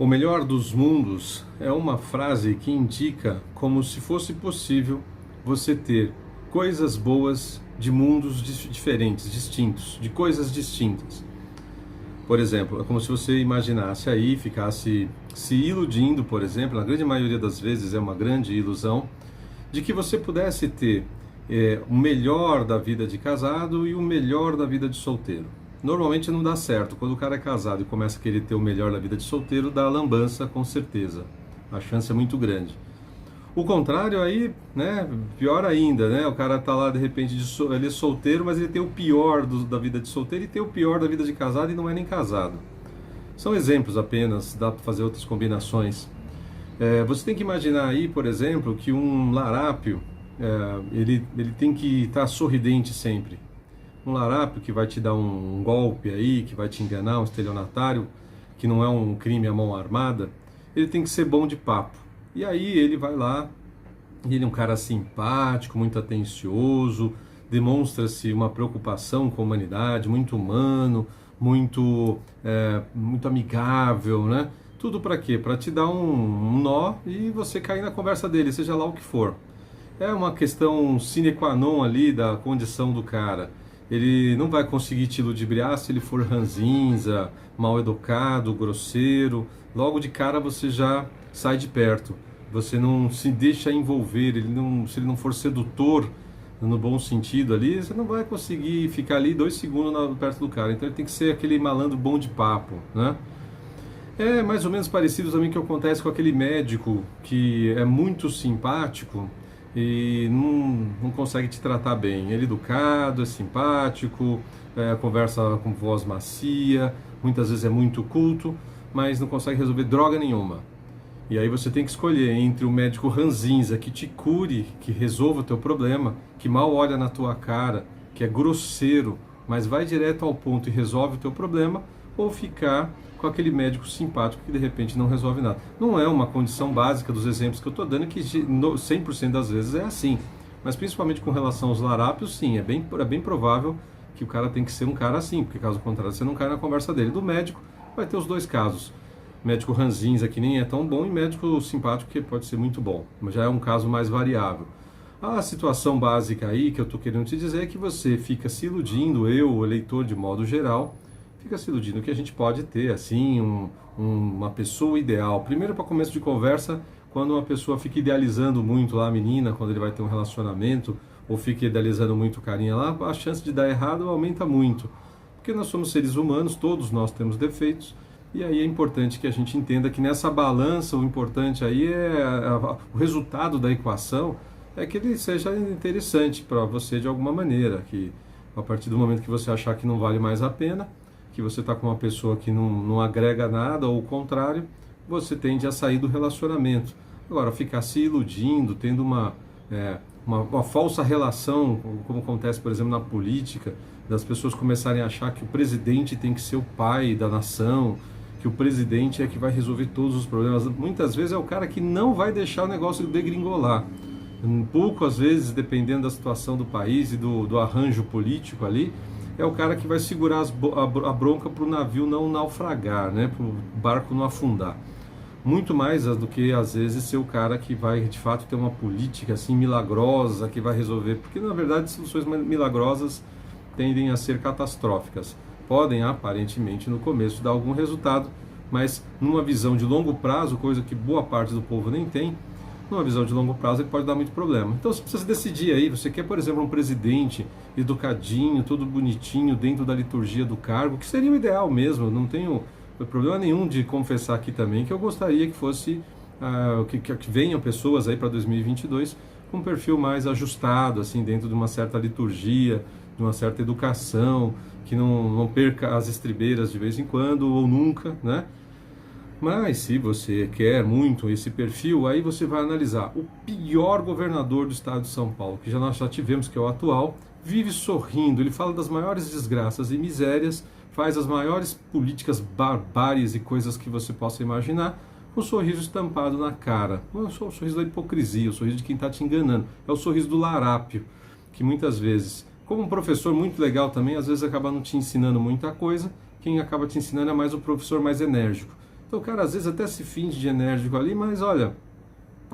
O melhor dos mundos é uma frase que indica como se fosse possível você ter coisas boas de mundos diferentes, distintos, de coisas distintas. Por exemplo, é como se você imaginasse aí, ficasse se iludindo, por exemplo, na grande maioria das vezes é uma grande ilusão, de que você pudesse ter o melhor da vida de casado e o melhor da vida de solteiro. Normalmente não dá certo. Quando o cara é casado e começa a querer ter o melhor da vida de solteiro, dá lambança com certeza. A chance é muito grande. O contrário aí, né, pior ainda, né? O cara tá lá de repente, ele é solteiro, mas ele tem o pior da vida de solteiro e tem o pior da vida de casado e não é nem casado. São exemplos apenas, dá para fazer outras combinações. Você tem que imaginar aí, por exemplo, que um larápio, ele tem que estar sorridente sempre. Um larápio que vai te dar um golpe aí, que vai te enganar, um estelionatário, que não é um crime à mão armada, ele tem que ser bom de papo. E aí ele vai lá, ele é um cara simpático, muito atencioso, demonstra-se uma preocupação com a humanidade, muito humano, muito amigável, né? Tudo para quê? Para te dar um nó e você cair na conversa dele, seja lá o que for. É uma questão sine qua non ali da condição do cara. Ele não vai conseguir te ludibriar se ele for ranzinza, mal educado, grosseiro. Logo de cara você já sai de perto. Você não se deixa envolver. Se ele não for sedutor, no bom sentido ali, você não vai conseguir ficar ali 2 segundos perto do cara. Então ele tem que ser aquele malandro bom de papo, né? É mais ou menos parecido também que acontece com aquele médico que é muito simpático e não consegue te tratar bem. Ele é educado, é simpático, conversa com voz macia, muitas vezes é muito culto, mas não consegue resolver droga nenhuma. E aí você tem que escolher entre o médico ranzinza que te cure, que resolva o teu problema, que mal olha na tua cara, que é grosseiro, mas vai direto ao ponto e resolve o teu problema, ou ficar com aquele médico simpático que de repente não resolve nada. Não é uma condição básica dos exemplos que eu estou dando, que 100% das vezes é assim. Mas principalmente com relação aos larápios, sim, é bem provável que o cara tem que ser um cara assim, porque caso contrário você não cai na conversa dele. Do médico vai ter os dois casos. Médico ranzinza que nem é tão bom e médico simpático que pode ser muito bom. Mas já é um caso mais variável. A situação básica aí que eu estou querendo te dizer é que você fica se iludindo, o eleitor de modo geral, fica se iludindo que a gente pode ter assim uma pessoa ideal. Primeiro, para começo de conversa, quando uma pessoa fica idealizando muito lá a menina, quando ele vai ter um relacionamento, ou fica idealizando muito o carinha lá, a chance de dar errado aumenta muito. Porque nós somos seres humanos, todos nós temos defeitos, e aí é importante que a gente entenda que nessa balança o importante aí o resultado da equação é que ele seja interessante para você de alguma maneira, que a partir do momento que você achar que não vale mais a pena, que você está com uma pessoa que não agrega nada, ou o contrário, você tende a sair do relacionamento. Agora, ficar se iludindo, tendo uma falsa relação, como acontece, por exemplo, na política, das pessoas começarem a achar que o presidente tem que ser o pai da nação, que o presidente é que vai resolver todos os problemas. Muitas vezes é o cara que não vai deixar o negócio degringolar. Um pouco, às vezes, dependendo da situação do país e do arranjo político ali, é o cara que vai segurar a bronca para o navio não naufragar, né? Para o barco não afundar. Muito mais do que, às vezes, ser o cara que vai, de fato, ter uma política assim milagrosa, que vai resolver. Porque, na verdade, soluções milagrosas tendem a ser catastróficas. Podem, aparentemente, no começo dar algum resultado, mas numa visão de longo prazo, coisa que boa parte do povo nem tem, numa visão de longo prazo ele pode dar muito problema. Então você precisa decidir aí, você quer, por exemplo, um presidente educadinho, todo bonitinho, dentro da liturgia do cargo, que seria o ideal mesmo. Eu não tenho problema nenhum de confessar aqui também que eu gostaria que fosse, que venham pessoas aí para 2022 com um perfil mais ajustado, assim, dentro de uma certa liturgia, de uma certa educação, que não perca as estribeiras de vez em quando ou nunca, né? Mas se você quer muito esse perfil, aí você vai analisar o pior governador do estado de São Paulo, que nós já tivemos, que é o atual, vive sorrindo, ele fala das maiores desgraças e misérias, faz as maiores políticas barbáries e coisas que você possa imaginar, com um sorriso estampado na cara. Não é o sorriso da hipocrisia, o sorriso de quem está te enganando, é o sorriso do larápio, que muitas vezes, como um professor muito legal também, às vezes acaba não te ensinando muita coisa, quem acaba te ensinando é mais o professor mais enérgico, Então o cara às vezes até se finge de enérgico ali, mas olha,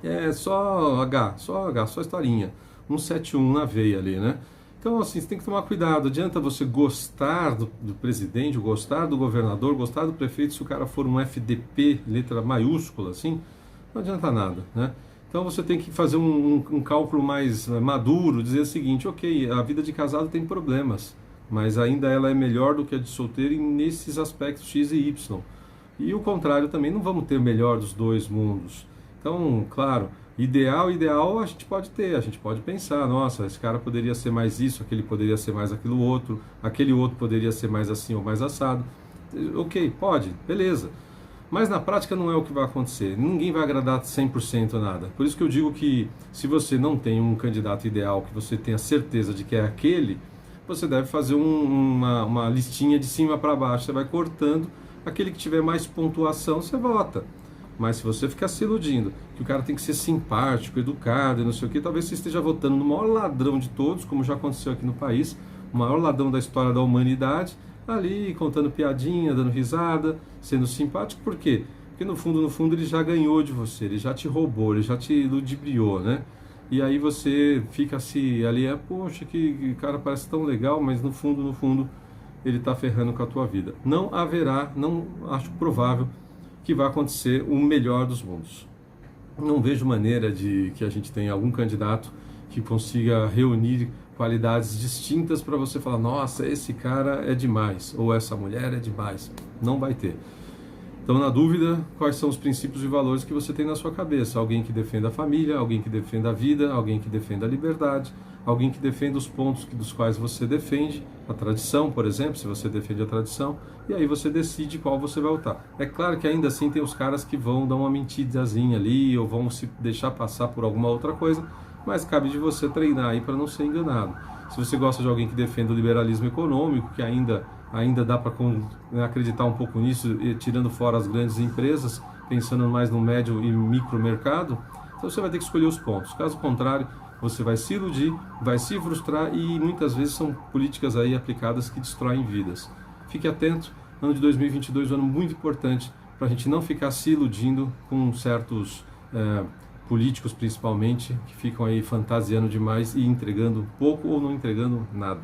é só H, só historinha. 171 na veia ali, né? Então, assim, você tem que tomar cuidado. Adianta você gostar do presidente, gostar do governador, gostar do prefeito, se o cara for um FDP, letra maiúscula, assim, não adianta nada, né? Então você tem que fazer um cálculo mais maduro, dizer o seguinte, ok, a vida de casado tem problemas, mas ainda ela é melhor do que a de solteiro nesses aspectos X e Y. E o contrário também, não vamos ter o melhor dos dois mundos. Então, claro, ideal a gente pode ter, a gente pode pensar, nossa, esse cara poderia ser mais isso, aquele poderia ser mais aquilo outro, aquele outro poderia ser mais assim ou mais assado. Ok, pode, beleza. Mas na prática não é o que vai acontecer. Ninguém vai agradar 100% nada. Por isso que eu digo que se você não tem um candidato ideal, que você tenha certeza de que é aquele, você deve fazer uma listinha de cima para baixo. Você vai cortando, aquele que tiver mais pontuação, você vota. Mas se você ficar se iludindo que o cara tem que ser simpático, educado e não sei o que, talvez você esteja votando no maior ladrão de todos, como já aconteceu aqui no país, o maior ladrão da história da humanidade, ali contando piadinha, dando risada, sendo simpático. Por quê? Porque no fundo ele já ganhou de você, ele já te roubou, ele já te ludibriou, né? E aí você fica ali, poxa, que cara parece tão legal, mas no fundo, ele está ferrando com a tua vida. Não haverá, não acho provável que vai acontecer o melhor dos mundos. Não vejo maneira de que a gente tenha algum candidato que consiga reunir qualidades distintas para você falar, nossa, esse cara é demais, ou essa mulher é demais. Não vai ter. Então, na dúvida, quais são os princípios e valores que você tem na sua cabeça? Alguém que defenda a família, alguém que defenda a vida, alguém que defenda a liberdade, alguém que defenda os pontos dos quais você defende, a tradição, por exemplo, se você defende a tradição, e aí você decide qual você vai votar. É claro que ainda assim tem os caras que vão dar uma mentidazinha ali, ou vão se deixar passar por alguma outra coisa, mas cabe de você treinar aí para não ser enganado. Se você gosta de alguém que defenda o liberalismo econômico, que ainda dá para acreditar um pouco nisso, tirando fora as grandes empresas, pensando mais no médio e micro mercado, então você vai ter que escolher os pontos. Caso contrário, você vai se iludir, vai se frustrar e muitas vezes são políticas aí aplicadas que destroem vidas. Fique atento, ano de 2022 é um ano muito importante para a gente não ficar se iludindo com certos políticos principalmente, que ficam aí fantasiando demais e entregando pouco ou não entregando nada.